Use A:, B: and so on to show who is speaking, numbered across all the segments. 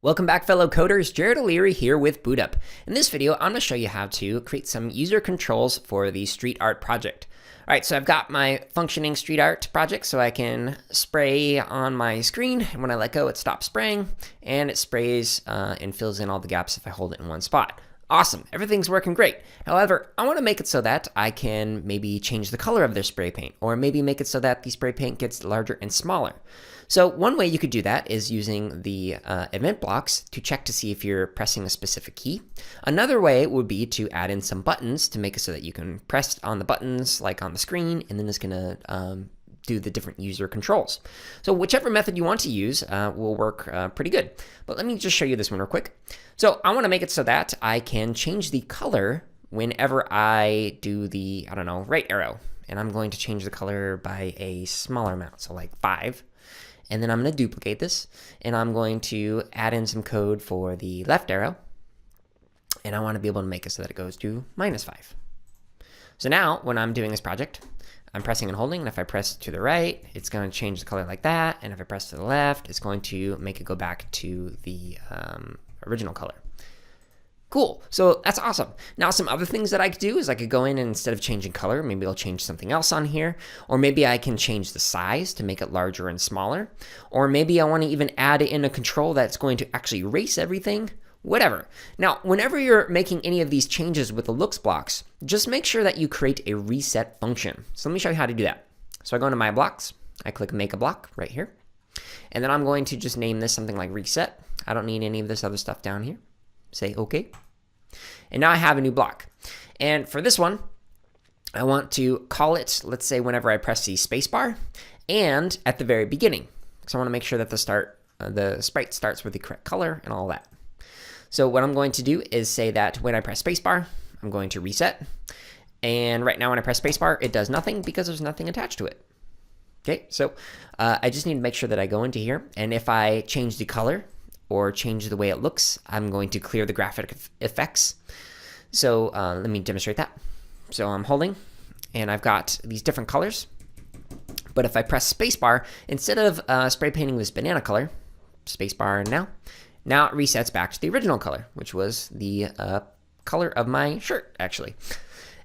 A: Welcome back, fellow coders. Jared O'Leary here with BootUp. In this video, I'm going to show you how to create some user controls for the street art project. All right, so I've got my functioning street art project, so I can spray on my screen, and when I let go, it stops spraying, and it sprays and fills in all the gaps if I hold it in one spot. Awesome, everything's working great. However, I want to make it so that I can maybe change the color of their spray paint, or maybe make it so that the spray paint gets larger and smaller. So one way you could do that is using the event blocks to check to see if you're pressing a specific key. Another way would be to add in some buttons to make it so that you can press on the buttons like on the screen, and then it's going to do the different user controls. So whichever method you want to use will work pretty good. But let me just show you this one real quick. So I want to make it so that I can change the color whenever I do the, right arrow. And I'm going to change the color by a smaller amount, so like 5. And then I'm going to duplicate this, and I'm going to add in some code for the left arrow. And I want to be able to make it so that it goes to -5. So now when I'm doing this project, I'm pressing and holding, and if I press to the right, it's going to change the color like that, and if I press to the left, it's going to make it go back to the original color. Cool, so that's awesome. Now some other things that I could do is I could go in and instead of changing color, maybe I'll change something else on here, or maybe I can change the size to make it larger and smaller, or maybe I want to even add in a control that's going to actually erase everything. Whatever. Now, whenever you're making any of these changes with the looks blocks, just make sure that you create a reset function. So let me show you how to do that. So I go into my blocks, I click make a block right here, and then I'm going to just name this something like reset. I don't need any of this other stuff down here. Say OK. And now I have a new block. And for this one, I want to call it, let's say whenever I press the spacebar, and at the very beginning. So I want to make sure that the sprite starts with the correct color and all that. So what I'm going to do is say that when I press spacebar, I'm going to reset. And right now when I press spacebar, it does nothing because there's nothing attached to it. Okay, so I just need to make sure that I go into here. And if I change the color or change the way it looks, I'm going to clear the graphic effects. So let me demonstrate that. So I'm holding, and I've got these different colors. But if I press spacebar, instead of spray painting this banana color, spacebar now it resets back to the original color, which was the color of my shirt, actually.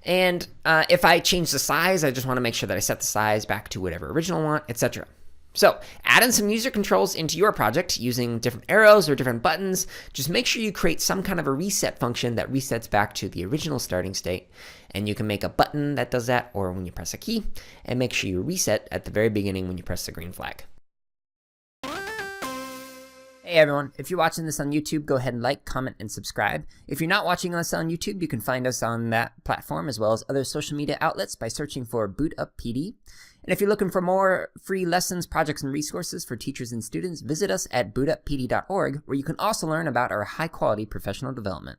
A: And if I change the size, I just want to make sure that I set the size back to whatever original I want, etc. So add in some user controls into your project using different arrows or different buttons. Just make sure you create some kind of a reset function that resets back to the original starting state. And you can make a button that does that, or when you press a key, and make sure you reset at the very beginning when you press the green flag. Hey everyone, if you're watching this on YouTube, go ahead and like, comment, and subscribe. If you're not watching us on YouTube, you can find us on that platform as well as other social media outlets by searching for BootUp PD. And if you're looking for more free lessons, projects, and resources for teachers and students, visit us at bootuppd.org, where you can also learn about our high-quality professional development.